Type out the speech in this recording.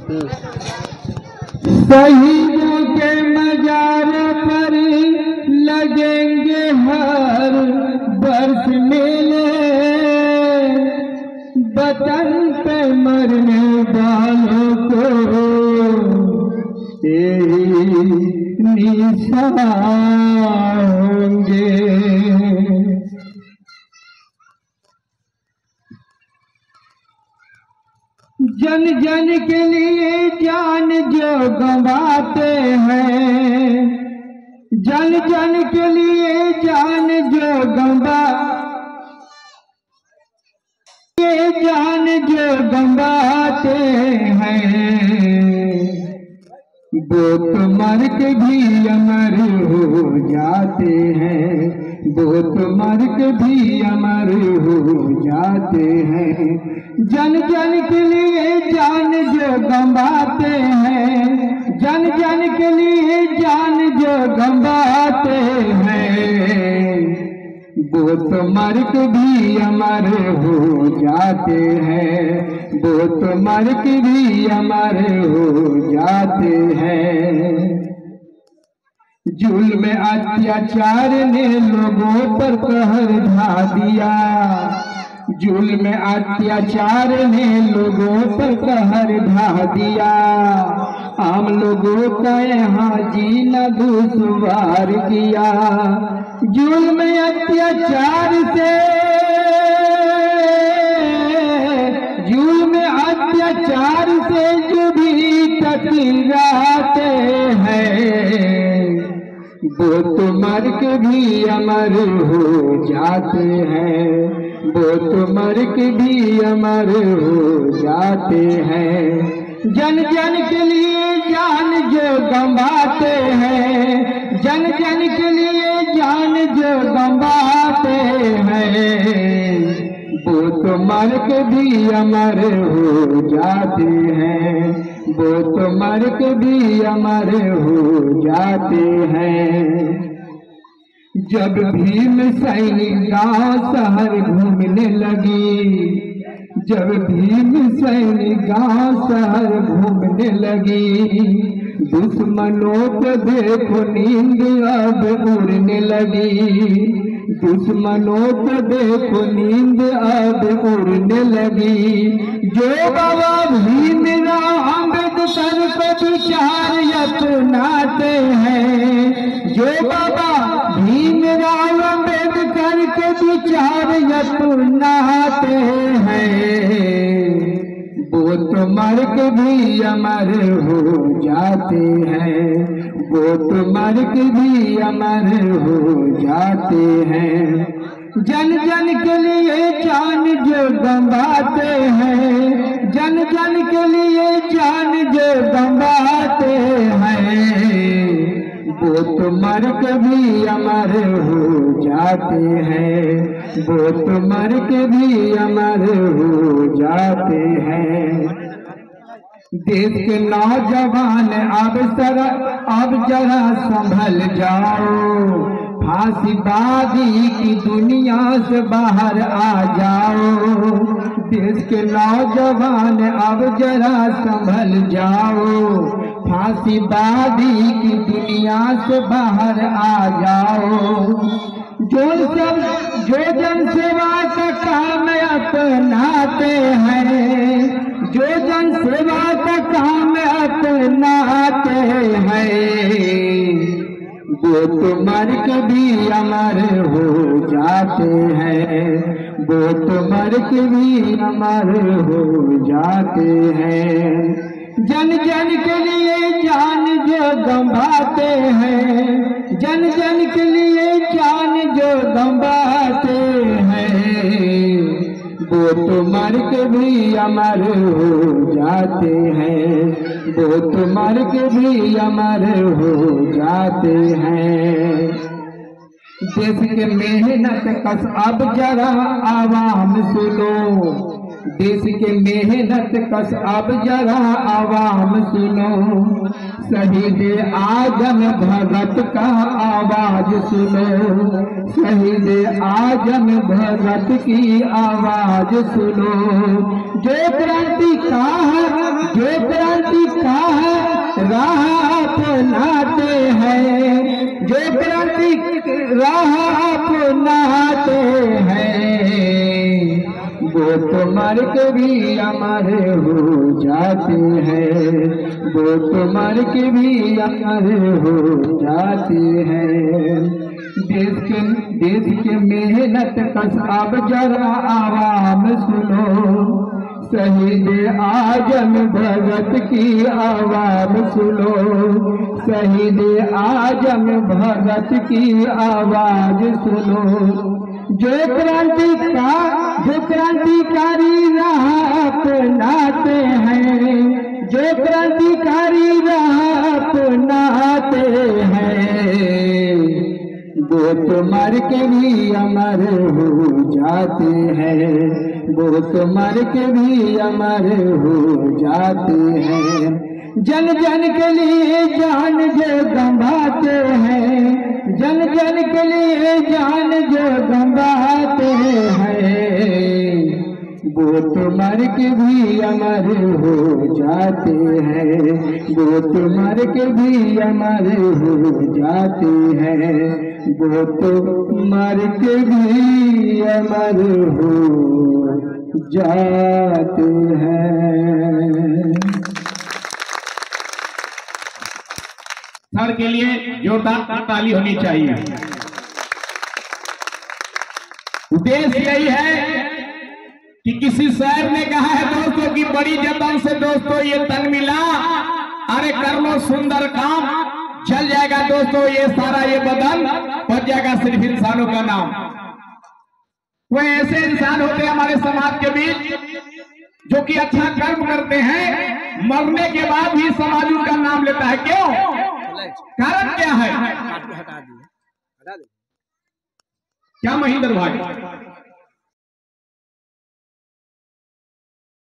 शहीदों के मजार पर लगेंगे हर बरस मेले, वतन पे मरने वालों को यही निशान होंगे। जन जन के लिए जान जो गंवाते हैं, जन जन के लिए जान जो गंवाते हैं, वो तो मर के भी अमर हो जाते हैं, वो तो मर के भी अमर हो जाते हैं। जन जन के लिए जान जो गंवाते हैं, जन जन के लिए जान जो गंवाते हैं, वो तो मर के भी अमर हो जाते हैं, वो तो मर के भी अमर हो जाते हैं। जुल्म अत्याचार ने लोगों पर कहर ढा दिया, जुल्म अत्याचार ने लोगों पर कहर ढा दिया, आम लोगों का यहाँ जीना दुश्वार किया। जुल्म अत्याचार से, जुल्म अत्याचार से जो भी टकराते हैं, वो तो मर के भी अमर हो जाते हैं, वो तो मर के भी अमर हो जाते हैं। जन जन के लिए जान जो गंवाते हैं, जन जन के लिए जान जो गंवाते हैं, वो तो मर के भी अमर हो जाते हैं, वो तो मर के भी अमर हो जाते हैं। जब भीम सैनिक गांव शहर घूमने लगी, जब भीम सैनिक गांव शहर घूमने लगी, दुश्मनों को देखो नींद अब उड़ने लगी, दुश्मनों को देखो नींद अब उड़ने लगी। जो बाबा भीमराव अम्बेडकर को विचार अपनाते हैं, जो बाबा भीमराव अम्बेडकर के विचार अपनाते हैं, वो तो मर के भी अमर हो जाते हैं, वो तो मर के भी अमर हो जाते हैं। जन जन के लिए जान जो गंवाते हैं, जन जन के लिए जान जो गंवाते हैं, वो तो मर के भी अमर हो जाते हैं, वो तो मर के भी अमर हो जाते हैं। देश के नौजवान अब जरा संभल जाओ, फांसीबाजी की दुनिया से बाहर आ जाओ। देश के नौजवान अब जरा संभल जाओ, फांसीबाजी की दुनिया से बाहर आ जाओ। जो जन सेवा का काम अपनाते हैं, जो जन सेवा का काम अपनाते हैं, वो तो मर के भी अमर हो जाते हैं, वो तो मर के भी अमर हो जाते हैं। जन जन के लिए जान जो गंवाते हैं, जन जन के लिए जान जो गंवाते हैं, वो तो मर के भी अमर हो जाते हैं, वो तो मर के भी अमर हो जाते हैं। देश के मेहनत कस अब जरा आवाम सुनो, देश के मेहनत कस अब जरा आवाम सुनो। शहीद आजम भगत का आवाज सुनो, शहीद आजम भगत की आवाज सुनो। जो क्रांति राह अपनाते हैं, जो क्रांति राह अपनाते हैं, वो तो मर के भी अमर हो जाते हैं, वो तो मर के भी अमर हो जाते हैं। देश के मेहनत कस अब जरा आवाम सुनो, शहीद आजम भगत की आवाज सुनो, शहीद आजम भगत की आवाज सुनो। जो क्रांतिकारी राह अपनाते हैं, जो क्रांतिकारी राह अपनाते हैं, वो तो मर के भी अमर हो जाते हैं, वो तो मर के भी अमर हो जाते हैं। जन जन के लिए जान जो गंवाते हैं, जन जन के लिए जान जो गंवाते हैं, वो तो मर के भी अमर हो जाते हैं, वो तो मर के भी अमर हो जाते हैं, वो तो मर के भी अमर हो जाते हैं। सर के लिए जोरदार ताली होनी चाहिए। उद्देश्य यही है कि किसी शायर ने कहा है दोस्तों की बड़ी जतन से दोस्तों ये तन मिला, अरे कर लो सुंदर काम, चल जाएगा दोस्तों ये सारा ये बदन, बच जाएगा सिर्फ इंसानों का नाम। वो ऐसे इंसान होते हैं हमारे समाज के बीच जो कि अच्छा कर्म करते हैं, मरने के बाद भी समाज उनका नाम लेता है। क्यों? कारण क्या है? क्या महेंद्र भाई?